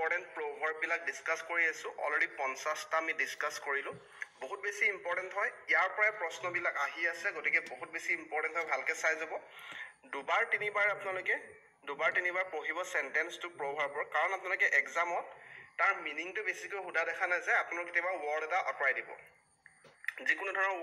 Important প্ৰভাৰ্ববিলাক discuss কৰি আছোঁ already 50টা আমি ডিছকাছ কৰিলোঁ বহুত বেছি ইম্পৰ্টেণ্ট হয় ইয়াৰ পৰাই প্ৰশ্নবিলাক আহি আছে গতিকে বহুত বেছি ইম্পৰ্টেণ্ট হয় ভালকৈ চাই যাব দুবাৰ তিনিবাৰ পঢ়িব চেণ্টেন্সটো প্ৰভাৰ্বৰ কাৰণ আপোনালোকে এক্সামত তাৰ মিনিংটো বেছিকৈ সোধা দেখা নাযায় আপোনালোকে কেতিয়াবা ৱৰ্ড এটা আঁতৰাই দিব যিকোনো ধৰণৰ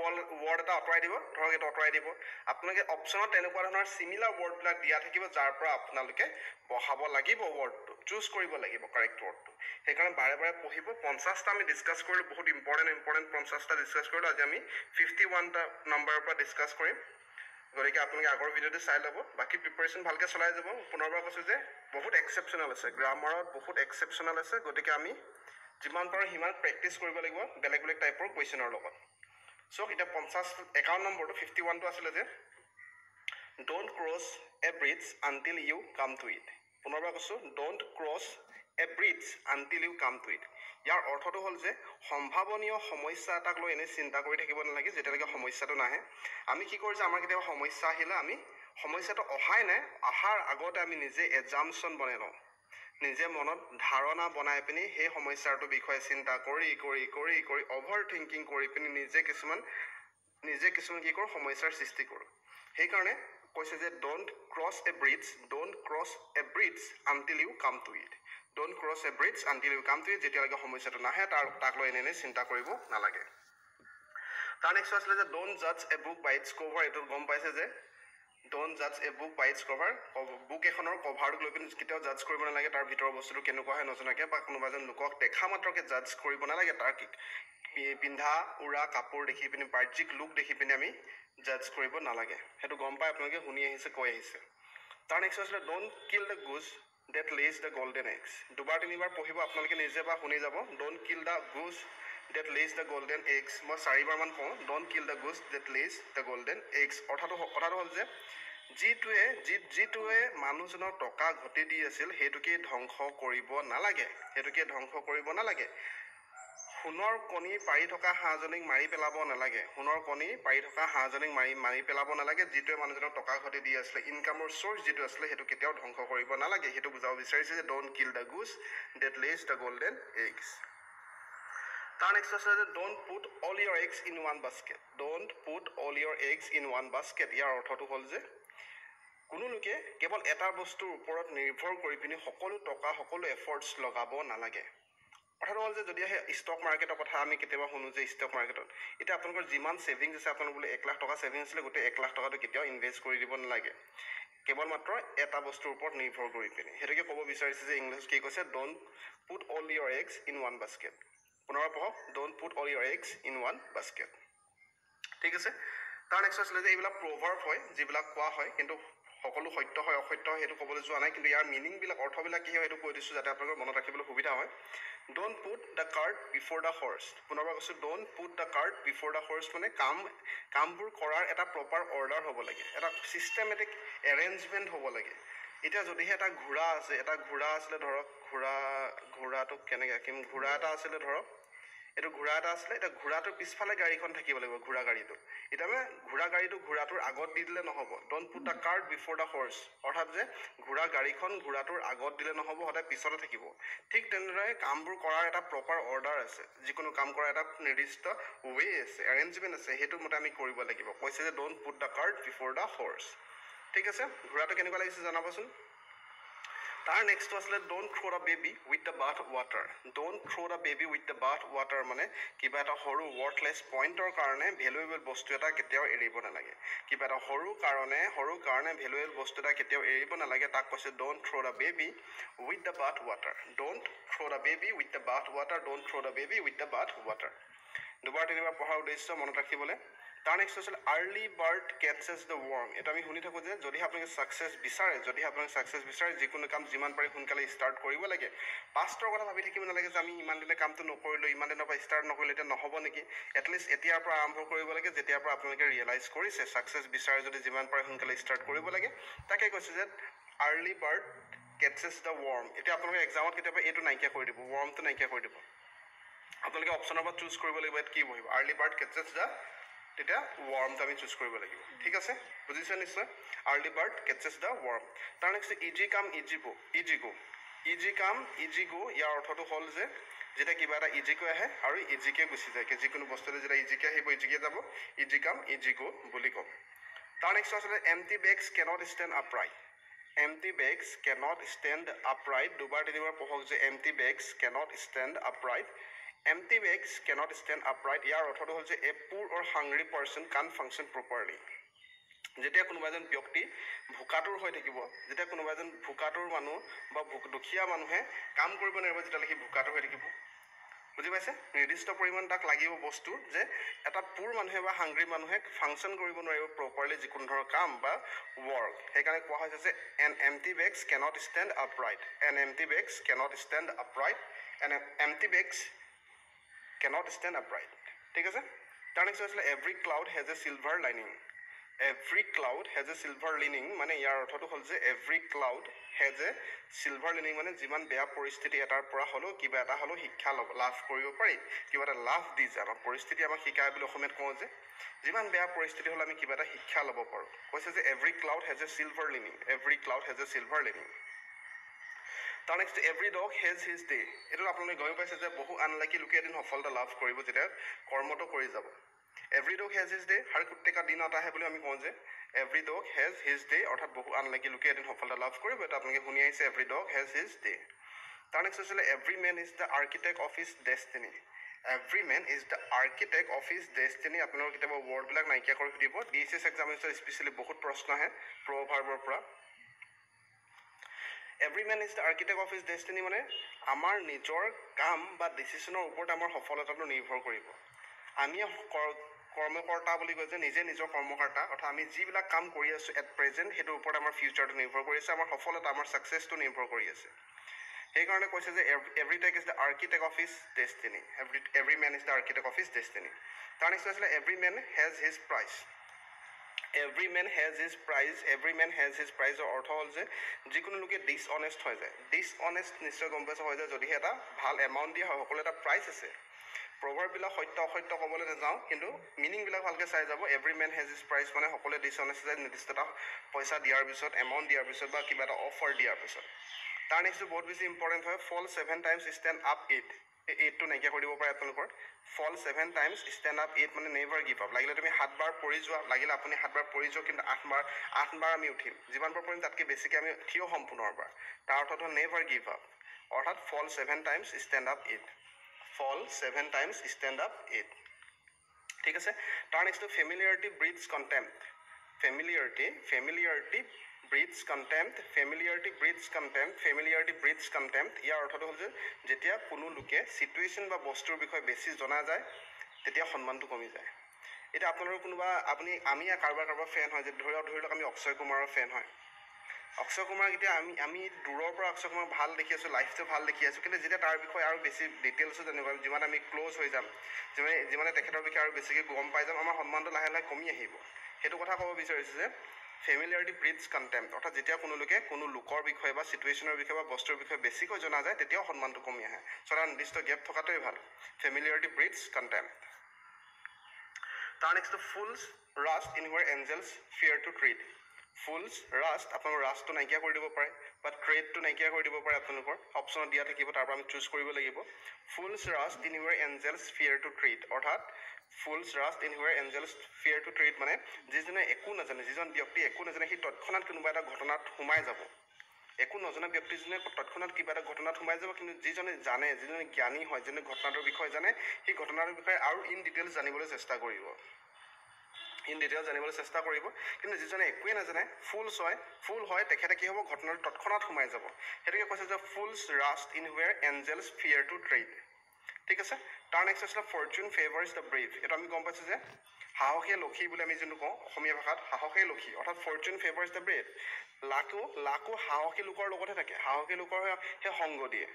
ৱৰ্ড এটা আঁতৰাই দিব ধৰক এইটো আঁতৰাই দিব আপোনালোকে অপশ্যনত তেনেকুৱা ধৰণৰ চিমিলাৰ ৱৰ্ডবিলাক দিয়া থাকিব যাৰ পৰা আপোনালোকে বহাব লাগিব ৱৰ্ডটো চুজ কৰিব লাগিব কাৰেক্ট ৱৰ্ডটো সেইকাৰণে বাৰে বাৰে পঢ়িব 50টা আমি ডিছকাছ কৰিলোঁ বহুত ইম্পৰ্টেণ্ট 50টা ডিছকাছ কৰিলোঁ আজি আমি 51টা নম্বৰৰ পৰা ডিছকাছ কৰিম গতিকে আপোনালোকে আগৰ ভিডিঅ'টো চাই ল'ব বাকী প্ৰিপাৰেশ্যন ভালকৈ চলাই যাব পুনৰবাৰ কৈছোঁ যে বহুত এক্সেপশ্যনেল আছে গ্ৰামাৰত বহুত এক্সেপশ্যনেল আছে গতিকে আমি যিমান পাৰোঁ সিমান প্ৰেক্টিছ কৰিব লাগিব বেলেগ বেলেগ টাইপৰ কুৱেশ্যনৰ লগত চ' এতিয়া 51 নম্বৰটো 51টো আছিলে যে don't cross A bridge until you come to it পুনৰবাৰ কৈছোঁ don't cross A bridge until you come to it ইয়াৰ অৰ্থটো হ'ল যে সম্ভাৱনীয় সমস্যা এটাক লৈ এনেই চিন্তা কৰি থাকিব নালাগে যেতিয়ালৈকে সমস্যাটো নাহে আমি কি কৰিছোঁ আমাৰ কেতিয়াবা সমস্যা আহিলে আমি সমস্যাটো অহাই নাই অহাৰ আগতে আমি নিজে এজামশ্যন বনাই লওঁ নিজে মনত ধাৰণা বনাই পিনি সেই সমস্যাটোৰ বিষয়ে চিন্তা কৰি অভাৰ থিংকিং কৰি পিনি নিজে কিছুমান কি কৰোঁ সমস্যাৰ সৃষ্টি কৰোঁ সেইকাৰণে কৈছে যে don't cross A bridge until you come to it don't cross A bridge until you come to it যেতিয়ালৈকে সমস্যাটো নাহে তাক লৈ এনেই চিন্তা কৰিব নালাগে তাৰ নেক্সট আছিলে যে ডোণ্ট জাজ এ বুক বাই ইটছ কভাৰ এইটো গম পাইছে যে ডোণ্ট জাজ এ book by it's cover book এখনৰ কভাৰটোক লৈ পিনি কেতিয়াও জাজ কৰিব নালাগে তাৰ ভিতৰৰ বস্তুটো কেনেকুৱা হয় নজনাকৈ বা কোনোবা এজন লোকক দেখা মাত্ৰকে জাজ কৰিব নালাগে তাৰ পিন্ধা উৰা কাপোৰ দেখি পিনি বাহ্যিক লুক দেখি পিনি আমি জাজ কৰিব নালাগে সেইটো গম পাই আপোনালোকে শুনি আহিছে কৈ আহিছে তাৰ নেক্সট আছিলে don't kill the goose date lays the golden এগছ দুবাৰ তিনিবাৰ পঢ়িব আপোনালোকে নিজে বা শুনি যাব don't kill the goose date lays the golden এগছ মই 4বাৰমান কওঁ don't kill the goose date lays the golden এগছ কথাটো হ'ল যে যিটোৱে মানুহজনৰ টকা ঘটি দি আছিল সেইটোকে ধ্বংস কৰিব নালাগে সোণৰ কণী পাৰি থকা হাঁহজনীক মাৰি পেলাব নালাগে যিটোৱে মানুহজনক টকা ঘটি দি আছিলে ইনকামৰ চ'ৰ্চ যিটো আছিলে সেইটো কেতিয়াও ধ্বংস কৰিব নালাগে সেইটো বুজাব বিচাৰিছে যে don't kill the goose date lays the golden এগছ তাৰ নেক্সট আছে যে don't put all your এগছ in one basket ইয়াৰ অৰ্থটো হ'ল যে কোনো লোকে কেৱল এটা বস্তুৰ ওপৰত নিৰ্ভৰ কৰি পিনি সকলো টকা সকলো এফৰ্টছ লগাব নালাগে কথাটো হ'ল যে যদি আহে ষ্টক মাৰ্কেটৰ কথা আমি কেতিয়াবা শুনো যে ষ্টক মাৰ্কেটত এতিয়া আপোনালোকৰ যিমান ছেভিংছ আছে আপোনালোকৰ বোলে 1 লাখ টকা ছেভিংছ আছিলে গোটেই 1 লাখ টকাটো কেতিয়াও ইনভেষ্ট কৰি দিব নালাগে কেৱল মাত্ৰ এটা বস্তুৰ ওপৰত নিৰ্ভৰ কৰি পিনি সেইটোকে ক'ব বিচাৰিছে যে ইংলিছ কি কৈছে don't put all your এগছ in one basket পুনৰবাৰ পঢ়ক don't put all your এগছ in one basket ঠিক আছে তাৰ নেক্সট আছিলে যে এইবিলাক প্ৰভাৰ্ব হয় যিবিলাক কোৱা হয় কিন্তু সকলো সত্য হয় অসত্য হয় সেইটো ক'বলৈ যোৱা নাই কিন্তু ইয়াৰ মিনিংবিলাক অৰ্থবিলাক কি হয় সেইটো কৈ দিছোঁ যাতে আপোনালোকৰ মনত ৰাখিবলৈ সুবিধা হয় don't put the cart before the horse পুনৰবাৰ কৈছোঁ don't put the cart before the horse মানে কামবোৰ কৰাৰ এটা প্ৰপাৰ অৰ্ডাৰ হ'ব লাগে এটা ছিষ্টেমেটিক এৰেঞ্জমেণ্ট হ'ব লাগে এতিয়া যদিহে এটা ঘোঁৰা আছিলে ধৰক ঘোঁৰাটোক কেনেকৈ ৰাখিম ঘোঁৰা এটা আছিলে ধৰক এইটো ঘোঁৰা এটা আছিলে এতিয়া ঘোঁৰাটোৰ পিছফালে গাড়ীখন থাকিব লাগিব ঘোঁৰা গাড়ীটো এতিয়া মানে ঘোঁৰাটোৰ আগত দি দিলে নহ'ব don't put the cart before the horse অৰ্থাৎ যে গাড়ীখন ঘোঁৰাটোৰ আগত দিলে নহ'ব সদায় পিছতে থাকিব ঠিক তেনেদৰে কামবোৰ কৰাৰ এটা প্ৰপাৰ অৰ্ডাৰ আছে যিকোনো কাম কৰাৰ এটা নিৰ্দিষ্ট ৱে আছে এৰেঞ্জমেণ্ট আছে সেইটো মতে আমি কৰিব লাগিব কৈছে যে don't put the cart before the horse ঠিক আছে ঘোঁৰাটো কেনেকুৱা লাগিছে জনাবচোন তাৰ নেক্সটটো আছিলে don't throw' the baby with the bath water মানে কিবা এটা সৰু ৱৰ্থলেছ পইণ্টৰ কাৰণে ভেলুৱেবল বস্তু এটা কেতিয়াও এৰিব নালাগে কিবা এটা সৰু কাৰণে ভেলুৱেবল বস্তু এটা কেতিয়াও এৰিব নালাগে তাক কৈছে don't throw' the baby with the bath water দুবাৰ তিনিবাৰ পঢ়াৰ উদ্দেশ্য মনত ৰাখিবলৈ তাৰ নেক্সট আছিল early bird catches the worm এইটো আমি শুনি থাকোঁ যে যদি আপোনালোকে ছাকচেছ বিচাৰে যিকোনো কাম যিমান পাৰি সোনকালে ষ্টাৰ্ট কৰিব লাগে পাষ্টৰ কথা ভাবি থাকিব নালাগে যে আমি ইমান দিনে কামটো নকৰিলোঁ ইমান দিনৰ পৰা ষ্টাৰ্ট নকৰিলোঁ এতিয়া নহ'ব নেকি এটলিষ্ট এতিয়াৰ পৰা আৰম্ভ কৰিব লাগে যেতিয়াৰ পৰা আপোনালোকে ৰিয়েলাইজ কৰিছে ছাকচেছ বিচাৰে যদি যিমান পাৰে সোনকালে ষ্টাৰ্ট কৰিব লাগে তাকে কৈছে যে early bird catches the warm এতিয়া আপোনালোকে এক্সামত কেতিয়াবা এইটো নাইকিয়া কৰি দিব ৱৰ্মটো নাইকিয়া কৰি দিব আপোনালোকে অপশ্যনৰ পৰা চুজ কৰিব লাগিব ইয়াত কি বহিব আৰ্লি বাৰ্ড কেটচেছ দ্য তেতিয়া ৱৰ্মটো আমি চুজ কৰিব লাগিব ঠিক আছে বুজিছে নিশ্চয় early bird catches the warm তাৰ নেক্সট ইজি কাম ইজি গো ইজি কাম ইজি গো ইয়াৰ অৰ্থটো হ'ল যে যেতিয়া কিবা এটা ইজিকৈ আহে আৰু ইজিকৈ গুচি যায় যিকোনো বস্তুটো যেতিয়া ইজিকৈ আহিব ইজিকৈ যাব ইজি কাম ইজি গো বুলি ক'ম তাৰ নেক্সট আছিলে MT bags cannot stand upright MT bags cannot stand upright দুবাৰ তিনিবাৰ পঢ়ক যে MT bags cannot stand upright MT bags cannot stand upright ইয়াৰ অৰ্থটো হ'ল যে এ পুৰ অৰ হাংৰি পাৰ্চন কান ফাংচন প্ৰপাৰলি যেতিয়া কোনোবা এজন ব্যক্তি ভোকাতুৰ হৈ থাকিব যেতিয়া কোনোবা এজন ভোকাতুৰ মানুহ বা দুখীয়া মানুহে কাম কৰিব নোৱাৰিব যেতিয়ালৈকে সি ভোকাতুৰ হৈ থাকিব বুজি পাইছে নিৰ্দিষ্ট পৰিমাণ তাক লাগিব বস্তু যে এটা পুৰ মানুহে বা হাংগ্ৰি মানুহে ফাংচন কৰিব নোৱাৰিব প্ৰপাৰলি যিকোনো ধৰণৰ কাম বা ৱৰ্ক সেইকাৰণে কোৱা হৈছে যে an empty bags cannot stand upright an empty bags cannot stand upright an empty bags cannot stand upright ঠিক আছে তাৰ নেক্সট আছিলে every cloud has a silver lining every cloud has a silver lining মানে ইয়াৰ অৰ্থটো হ'ল যে every cloud has a silver lining মানে যিমান বেয়া পৰিস্থিতি এটাৰ পৰা হ'লেও কিবা এটা হ'লেও শিক্ষা লাভ কৰিব পাৰি কিবা এটা লাভ দি যায় আমাক পৰিস্থিতি আমাক শিকায় বুলি অসমীয়াত কওঁ যে যিমান বেয়া পৰিস্থিতি হ'লে আমি কিবা এটা শিক্ষা ল'ব পাৰোঁ কৈছে যে every cloud has a silver lining every cloud has a silver lining তাৰ next every dog has his day এইটো আপোনালোকে গম পাইছে যে বহু আনলাকি লোকে এদিন সফলতা লাভ কৰিব যেতিয়া কৰ্মটো কৰি যাব every dog has his day Har কুত্তে কা দিন আতা হে বুলি আমি কওঁ যে every dog has his day অৰ্থাৎ বহু আনলাকি লোকে এদিন সফলতা লাভ কৰিব এটা আপোনালোকে শুনি আহিছে every dog has his day তাৰ নেক্সট আছিলে every man is the architect of his destiny every man is the architect of his destiny আপোনালোকৰ কেতিয়াবা ৱৰ্ডবিলাক নাইকিয়া কৰি সুধিব DSS এক্সামিনেশ্যন স্পেচিয়েলি বহুত প্ৰশ্ন আহে প্ৰভাৰ্বৰ পৰা every man is the architect of his destiny মানে আমাৰ নিজৰ কাম বা ডিচিশ্যনৰ ওপৰত আমাৰ সফলতাটো নিৰ্ভৰ কৰিব আমি কৰ্মকৰ্তা বুলি কয় যে নিজে নিজৰ কৰ্মকৰ্তা অৰ্থাৎ আমি যিবিলাক কাম কৰি আছোঁ এট প্ৰেজেণ্ট সেইটোৰ ওপৰত আমাৰ ফিউচাৰটো নিৰ্ভৰ কৰি আছে আমাৰ সফলতা আমাৰ ছাকচেছটো নিৰ্ভৰ কৰি আছে সেইকাৰণে কৈছে যে every tech is the architect of his destiny every man is the architect of his destiny তাৰ নেক্সট আছিলে every man has his prize every man has his prize every man has his প্ৰাইজৰ অৰ্থ হ'ল যে যিকোনো লোকে ডিছঅনেষ্ট হৈ যায় ডিছঅনেষ্ট নিশ্চয় গম পাইছে হৈ যায় যদিহে এটা ভাল এমাউণ্ট দিয়া হয় সকলো এটা প্ৰাইচ আছে প্ৰভাৰবিলাক সত্য অসত্য ক'বলৈ নাযাওঁ কিন্তু মিনিংবিলাক ভালকৈ চাই যাব every man has his price মানে সকলোৱে ডিছঅনেষ্ট যায় নিৰ্দিষ্ট এটা পইচা দিয়াৰ পিছত এমাউণ্ট দিয়াৰ পিছত বা কিবা এটা অফাৰ দিয়াৰ পিছত তাৰ নেক্সটটো বহুত বেছি ইম্পৰ্টেণ্ট হয় ফল 7 টাইমছ ষ্টেণ্ড আপ 8 এইটটো নাইকিয়া কৰি দিব পাৰে আপোনালোকৰ ফল 7 টাইমছ ষ্টেণ্ড আপ 8 মানে নেভাৰ গিভ আপ লাগিলে তুমি 7 বাৰ পৰি যোৱা লাগিলে আপুনি 7 বাৰ পৰি যোৱা কিন্তু 8 বাৰ আমি উঠিম যিমান বাৰ পৰিম তাতকৈ বেছিকৈ আমি থিয় হ'ম পুনৰবাৰ তাৰ অৰ্থটো নেভাৰ গিভ আপ অৰ্থাৎ ফল 7 টাইমছ ষ্টেণ্ড আপ 8 ফল 7 টাইমছ ষ্টেণ্ড আপ 8 ঠিক আছে তাৰ নেক্সটটো ফেমিলিয়াৰিটি ব্ৰিডছ কণ্টেম্প্ট ফেমিলিয়াৰিটি ব্ৰিডছ কণ্টেম্প্ট ফেমিলিয়াৰিটি ব্ৰিডছ কণ্টেম্প্ট ফেমিলিয়াৰিটি ব্ৰিডছ কণ্টেম্প্ট ইয়াৰ অৰ্থটো হ'ল যে যেতিয়া কোনো লোকে ছিটুৱেশ্যন বা বস্তুৰ বিষয়ে বেছি জনা যায় তেতিয়া সন্মানটো কমি যায় এতিয়া আপোনালোকৰ কোনোবা আমি কাৰোবাৰ ফেন হয় যে ধৰি লওক আমি অক্ষয় কুমাৰৰ ফেন হয় অক্ষয় কুমাৰক এতিয়া আমি দূৰৰ পৰা অক্ষয় কুমাৰক ভাল দেখি আছোঁ লাইফটো ভাল দেখি আছোঁ কিন্তু যেতিয়া তাৰ বিষয়ে আৰু বেছি ডিটেইলছো জানিব যিমান আমি ক্ল'জ হৈ যাম যিমানে তেখেতৰ বিষয়ে আৰু বেছিকৈ গম পাই যাম আমাৰ সন্মানটো লাহে লাহে কমি আহিব সেইটো কথা ক'ব বিচাৰিছোঁ যে ফেমিলিয়াৰিটি ব্ৰিডছ কণ্টেম্প্ট অৰ্থাৎ যেতিয়া কোনো লোকে কোনো লোকৰ বিষয়ে বা ছিটুৱেশ্যনৰ বিষয়ে বা বস্তুৰ বিষয়ে বেছিকৈ জনা যায় তেতিয়াও সন্মানটো কমি আহে চ' এটা নিৰ্দিষ্ট গেপ থকাটোৱেই ভাল ফেমিলিয়াৰিটি ব্ৰিডছ কণ্টেম্প্ট তাৰ নেক্সটটো fools rush in where angels fear two treat fools ৰাষ্ট আপোনালোকৰ ৰাষ্টটো নাইকিয়া কৰি দিব পাৰে বা ট্ৰেডটো নাইকিয়া কৰি দিব পাৰে আপোনালোকৰ অপশ্যনত দিয়া থাকিব তাৰ পৰা আমি চুজ কৰিব লাগিব fools rush in where angels fear two treat অৰ্থাৎ fools rush in where angels fear two treat মানে যিজনে একো নাজানে যিজন ব্যক্তি একো নাজানে সি তৎক্ষণাত কোনোবা এটা ঘটনাত সোমাই যাব একো নজনা ব্যক্তিজনে তৎক্ষণাত কিবা এটা ঘটনাত সোমাই যাব কিন্তু যিজনে জানে যিজনে জ্ঞানী হয় যিজনে ঘটনাটোৰ বিষয়ে জানে সেই ঘটনাটোৰ বিষয়ে আৰু ইন ডিটেইলছ জানিবলৈ চেষ্টা কৰিব কিন্তু যিজনে একোৱে নাজানে ফুল হয় তেখেতে কি হ'ব ঘটনাটো তৎক্ষণাত সোমাই যাব সেইটোকে কৈছে যে fools rush in where angels fear to tread ঠিক আছে তাৰ নেক্সট আছিলে ফৰ্চুন ফেভাৰ্ছ দ্য ব্ৰেভ এইটো আমি গম পাইছোঁ যে সাহসী লক্ষী বুলি আমি যোনটো কওঁ অসমীয়া ভাষাত সাহসী লক্ষী অৰ্থাৎ ফৰ্চুন ফেভাৰ্ছ দ্য ব্ৰেভ লাকো সাহসী লোকৰ লগতহে থাকে সাহসী লোকৰহে সংগ দিয়ে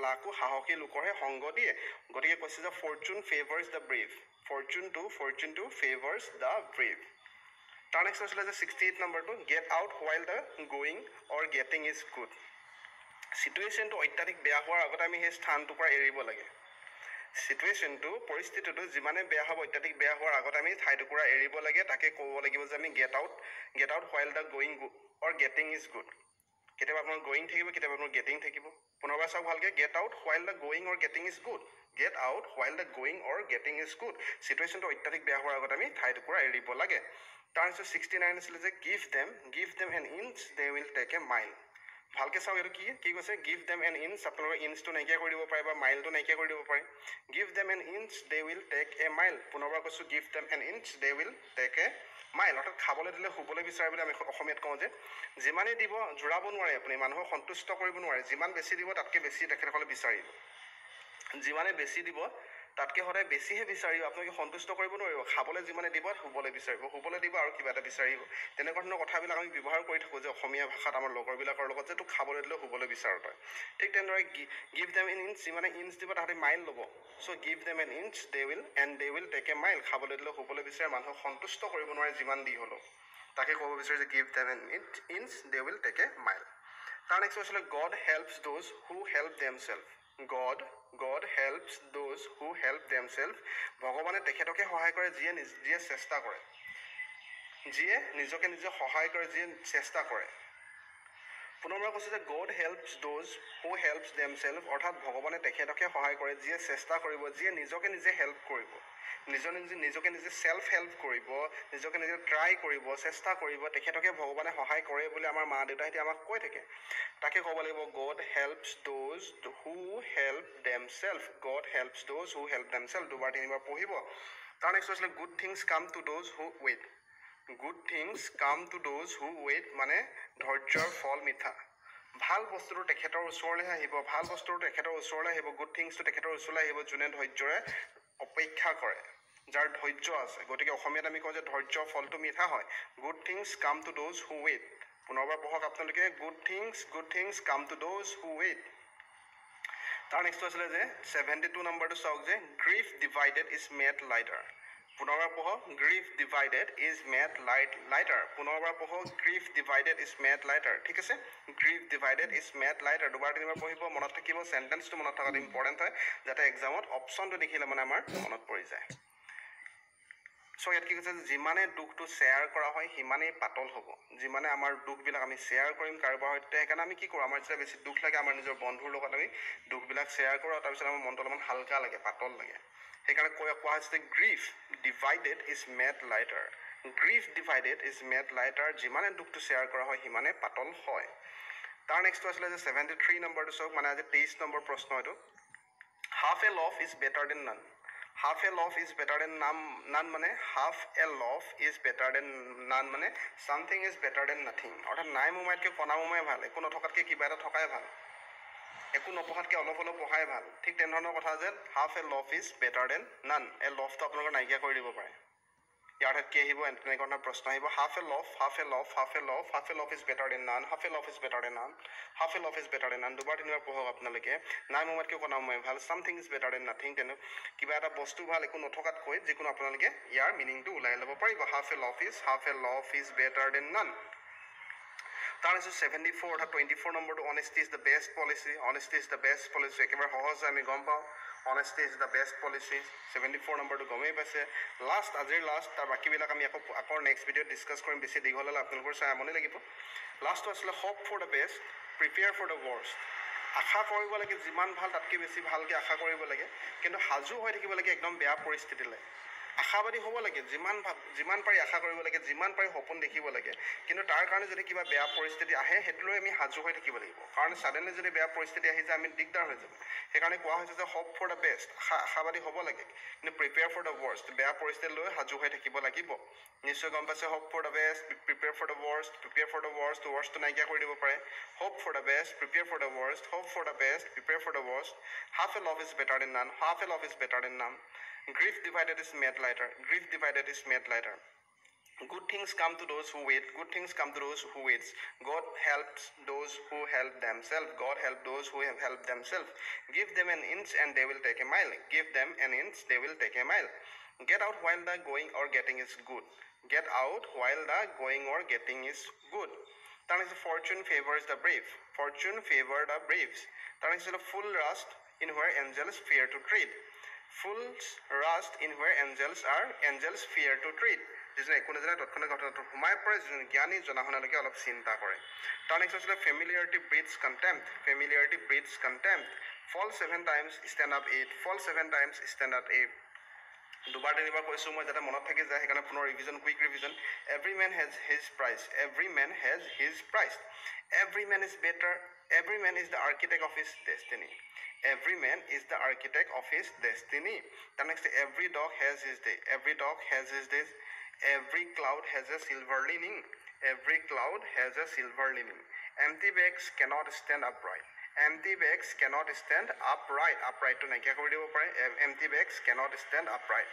লাকো সাহসী লোকৰহে সংগ দিয়ে গতিকে কৈছে যে Fortune ফেভাৰ্ছ the brave Fortune two ফেভাৰ্ছ the brave তাৰ নেক্সট আছিলে যে 68 নম্বৰটো gate out while the going or getting is good ছিটুৱেশ্যনটো অত্যাধিক বেয়া হোৱাৰ আগতে আমি সেই স্থানটোৰ পৰা এৰিব লাগে পৰিস্থিতিটো যিমানে বেয়া হ'ব অত্যাধিক বেয়া হোৱাৰ আগতে আমি ঠাইটুকুৰা এৰিব লাগে তাকে ক'ব লাগিব যে আমি get out while the going or getting is good কেতিয়াবা আপোনাৰ going থাকিব, কেতিয়াবা আপোনাৰ getting থাকিব। পুনৰবাৰ চাওক ভালকে, get out while the going or getting is good, get out while the going or getting is good। চিটুৱেশ্যনটো অত্যাধিক বেয়া হোৱাৰ আগত আমি ঠাইটুকুৰা এৰিব লাগে। তাৰপিছত 69 আছিলে যে give them an inch they will take a mile। ভালকে চাওক এইটো কি কৈছে, give them an inch, আপোনালোকে ইঞ্চটো নাইকিয়া কৰি দিব পাৰে বা মাইলটো নাইকিয়া কৰি দিব পাৰে। give them an inch they will take a mile। পুনৰবাৰ কৈছোঁ give them an inch they will take a mile। অৰ্থাৎ খাবলৈ দিলে শুবলৈ বিচাৰে বুলি আমি অসমীয়াত কওঁ যে যিমানেই দিব জোৰাব নোৱাৰে, আপুনি মানুহক সন্তুষ্ট কৰিব নোৱাৰে। যিমান বেছি দিব তাতকৈ বেছি তেখেতসকলে বিচাৰিব, যিমানে বেছি দিব তাতকৈ সদায় বেছিহে বিচাৰিব, আপোনালোকে সন্তুষ্ট কৰিব নোৱাৰিব। খাবলৈ যিমানে দিব শুবলৈ বিচাৰিব, শুবলৈ দিব আৰু কিবা এটা বিচাৰিব। তেনেকুৱা ধৰণৰ কথাবিলাক আমি ব্যৱহাৰ কৰি থাকোঁ যে অসমীয়া ভাষাত আমাৰ লগৰবিলাকৰ লগত যে তোক খাবলৈ দিলেও শুবলৈ বিচাৰ তই। ঠিক তেনেদৰে give them an inch, যিমানে ইঞ্চ দিব তাহাঁতে মাইল ল'ব। চ' give them an inch they will take a mile। খাবলৈ দিলেও শুবলৈ বিচাৰে, মানুহক সন্তুষ্ট কৰিব নোৱাৰে যিমান দি হ'লেও, তাকে ক'ব বিচাৰে যে give them an inch they will take a mile। তাৰ নেক্সট আছিলে God helps those who help themselves। God helps those who help themselves। ভগৱানে তেখেতকে সহায় কৰে যিয়ে চেষ্টা কৰে, যিয়ে নিজকে নিজে সহায় কৰে, যিয়ে চেষ্টা কৰে। পুনৰবাৰ কৈছে যে God helps those who helps themselves, অৰ্থাৎ ভগৱানে তেখেতকে সহায় কৰে যিয়ে চেষ্টা কৰিব, যিয়ে নিজকে নিজে হেল্প কৰিব, নিজকে নিজে চেল্ফ হেল্প কৰিব, নিজকে নিজে ট্ৰাই কৰিব, চেষ্টা কৰিব, তেখেতকে ভগৱানে সহায় কৰে বুলি আমাৰ মা দেউতাহঁতে আমাক কৈ থাকে। তাকে ক'ব লাগিব God helps those who help themselves। God helps those who help themselves। দুবাৰ তিনিবাৰ পঢ়িব। তাৰ নেক্সট আছিলে good things come to those who wait। good things come to those who wait মানে ধৈৰ্যৰ ফল মিঠা। ভাল বস্তুটো তেখেতৰ ওচৰলৈহে আহিব, ভাল বস্তুটো তেখেতৰ ওচৰলৈ আহিব, গুড থিংছটো তেখেতৰ ওচৰলৈ আহিব যোনে ধৈৰ্যৰে অপেক্ষা কৰে, যাৰ ধৈৰ্য আছে। গতিকে অসমীয়াত আমি কওঁ যে ধৈৰ্যৰ ফলটো মিঠা হয়। Good things come to those who wait. পুনৰবাৰ পঢ়ক আপোনালোকে, good things come to those who wait. তাৰ নেক্সটটো আছিলে যে 72 নম্বৰটো চাওক যে grief divided is made lighter. পুনৰবাৰ পঢ়ক, grief divided is made lighter. পুনৰবাৰ পঢ়ক, grief divided is made lighter. ঠিক আছে, grief divided is made lighter. দুবাৰ তিনিবাৰ পঢ়িব, মনত থাকিব। চেণ্টেন্সটো মনত থকাটো ইম্পৰ্টেণ্ট হয়, যাতে এক্সামত অপশ্যনটো দেখিলে মানে আমাৰ মনত পৰি যায়। চ' ইয়াত কি কৈছে, যিমানে দুখটো শ্বেয়াৰ কৰা হয় সিমানেই পাতল হ'ব। যিমানে আমাৰ দুখবিলাক আমি শ্বেয়াৰ কৰিম কাৰোবাৰ সৈতে, সেইকাৰণে আমি কি কৰোঁ, আমাৰ যেতিয়া বেছি দুখ লাগে আমাৰ নিজৰ বন্ধুৰ লগত আমি দুখবিলাক শ্বেয়াৰ কৰোঁ, তাৰপিছত আমাৰ মনটো অলপমান হালকা লাগে, পাতল লাগে। সেইকাৰণে কোৱা হৈছে grief divided is made lighter. Grief divided is made lighter. যিমানে দুখটো শ্বেয়াৰ কৰা হয় সিমানে পাতল হয়। তাৰ নেক্সটটো আছিলে যে 73 নম্বৰটো চাওক, মানে আজি 23 নম্বৰ প্ৰশ্ন এইটো। Half A loaf is better then naan. Half A loaf is better then নান মানে half A loaf is better then নান মানে something is better then nothing. অৰ্থাৎ নাই মোমাইতকৈ কণা মোমাই ভাল, একো নথকাতকৈ কিবা এটা থকাই ভাল, একো নপঢ়াতকৈ অলপ অলপ পঢ়াই ভাল। ঠিক তেনেধৰণৰ কথা যে half A loaf is better then নান। এই লফটো আপোনালোকে নাইকিয়া কৰি দিব পাৰে। ইয়াৰ ঠাইত কি আহিব, তেনেকুৱা ধৰণৰ প্ৰশ্ন আহিব। Half A loaf, half A loaf, half A loaf, half A loaf is better then naan, half A loaf is better then naan, half A loaf is better then নান। দুবাৰ তিনিবাৰ পঢ়ক আপোনালোকে। নাই মোমাইতকৈ কণা মোমাই ভাল, something is better then nothing. তেনে কিবা এটা বস্তু ভাল একো নথকাতকৈ, যিকোনো আপোনালোকে ইয়াৰ মিনিংটো ওলাই ল'ব পাৰিব। Half A loaf is better then নান। তাৰ পিছত 74 অৰ্থাৎ 24 নম্বৰটো অনেষ্টি is the best policy. অনেষ্টি is the best policy একেবাৰে সহজ, আমি গম পাওঁ। অনেষ্টি ইজ দ্য বেষ্ট পলিচি। 74 নম্বৰটো গমেই পাইছে। আজিৰ লাষ্ট, তাৰ বাকীবিলাক আমি আকৌ নেক্সট ভিডিঅ'ত ডিছকাছ কৰিম। বেছি দীঘল হ'লে আপোনালোকৰ চাই আমনি লাগিব। লাষ্টটো আছিলে hope for the best, prepare for the worst. আশা কৰিব লাগে যিমান ভাল তাতকৈ বেছি ভালকৈ আশা কৰিব লাগে, কিন্তু সাজু হৈ থাকিব লাগে একদম বেয়া পৰিস্থিতিলৈ। আশাবাদী হ'ব লাগে, যিমান পাৰি আশা কৰিব লাগে, যিমান পাৰি সপোন দেখিব লাগে, কিন্তু তাৰ কাৰণে যদি কিবা বেয়া পৰিস্থিতি আহে সেইটো লৈ আমি সাজু হৈ থাকিব লাগিব। কাৰণ ছাডেনলি যদি বেয়া পৰিস্থিতি আহি যায় আমি দিগদাৰ হৈ যাব। সেইকাৰণে কোৱা হৈছে যে হোপ ফৰ দ্য বেষ্ট, আশাবাদী হ'ব লাগে, কিন্তু প্ৰিপেয়াৰ ফৰ দ্য ৱৰ্ষ্ট, বেয়া পৰিস্থিতি লৈ সাজু হৈ থাকিব লাগিব। নিশ্চয় গম পাইছে, hope for the best, prepare for the worst, prepare for the worst, ৱৰ্ষ্টটো নাইকিয়া কৰি দিব পাৰে। Hope for the best, prepare for the worst, hope for the best, prepare for the worst, half A love is better then naan, half A love is better then naan, grief divided is made lighter, grief divided is made lighter. Good things come to those who wait, good things come to those who waits. God helps those who help themselves, God help those who have helped themselves. Give them an inch and they will take a mile, give them an inch, they will take a mile. Get out while the going or getting is good, get out while the going or getting is good. That is, fortune favors the brave, fortune favor the braves. That is, full rust in where angels fear to tread, fools rust in where angels fear to tread. যিজনে একো নাজানে তৎক্ষণাৎ ঘটনাটো সোমাই পৰে, যিজন জ্ঞানী জনা শুনালৈকে অলপ চিন্তা কৰে। তাৰ নেক্সট আছিলে ফেমিলিয়াৰিটি ব্ৰিডছ কণ্টেম্প্ট, ফেমিলিয়াৰিটি ব্ৰিডছ কণ্টেম্প্ট, ফল 7 টাইমছ ষ্টেণ্ড আপ 8, ফল 7 টাইমছ ষ্টেণ্ড আপ 8। দুবাৰ তিনিবাৰ কৈছোঁ মই যাতে মনত থাকি যায়, সেইকাৰণে পুনৰ revision, quick revision. Every man has his price, every man has his price, every man is better, every man is the architect of his destiny, every man is the architect of his destiny. তাৰ next every dog has his day, every dog has his day, every cloud has a silver lining, every cloud has a silver lining. Empty bags cannot stand upright, empty bags cannot stand upright, upright to naikya kori dibo pare, empty bags cannot stand upright.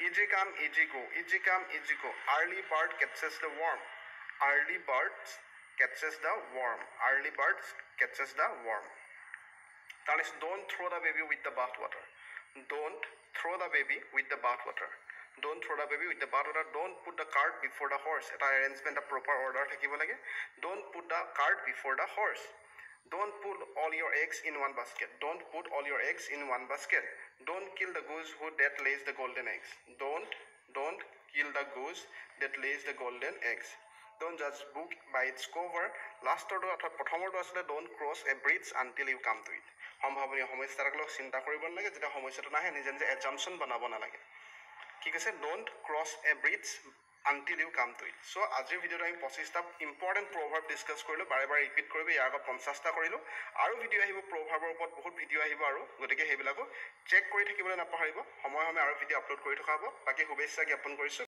Easy come easy go, easy come easy go, early bird catches the worm, early bird catches the worm, early bird catches the worm. That is, don't throw the baby with the bathwater, don't throw the baby with the bathwater, don't throw the baby with the bathwater, don't put the cart before the horse, eta arrangement a proper order thakibo lage, don't put the cart before the horse. Don't put all your eggs in one basket. Don't put all your eggs in one basket. Don't kill the goose who that lays the golden eggs. Don't kill the goose that lays the golden eggs. Don't judge book by its cover. Last order অর্থাৎ প্রথমটো আসলে don't cross a bridge until you come to it. সম্ভাৱনীয় সমস্যাবিলাক চিন্তা কৰিব নালাগে, যেতিয়া সমস্যাটো নাহে নিজে নিজে এজাম্পশ্যন বনাব নালাগে। কি কৈছে? don't cross a bridge until you come to it. So আজিৰ ভিডিঅ'ত আমি 25টা ইম্পৰ্টেণ্ট প্ৰভাৰ্ব ডিছকাছ কৰিলোঁ, বাৰে বাৰে ৰিপিট কৰিবি, ইয়াৰ আগত 50টা কৰিলোঁ, আৰু ভিডিঅ' আহিব প্ৰভাৰ্বৰ ওপৰত, বহুত ভিডিঅ' আহিব, আৰু গতিকে সেইবিলাকো চেক কৰি থাকিবলৈ নাপাহৰিব, সময়ে সময়ে আৰু ভিডিঅ' আপলোড কৰি থকা হ'ব। বাকী শুভেচ্ছা জ্ঞাপন কৰিছোঁ।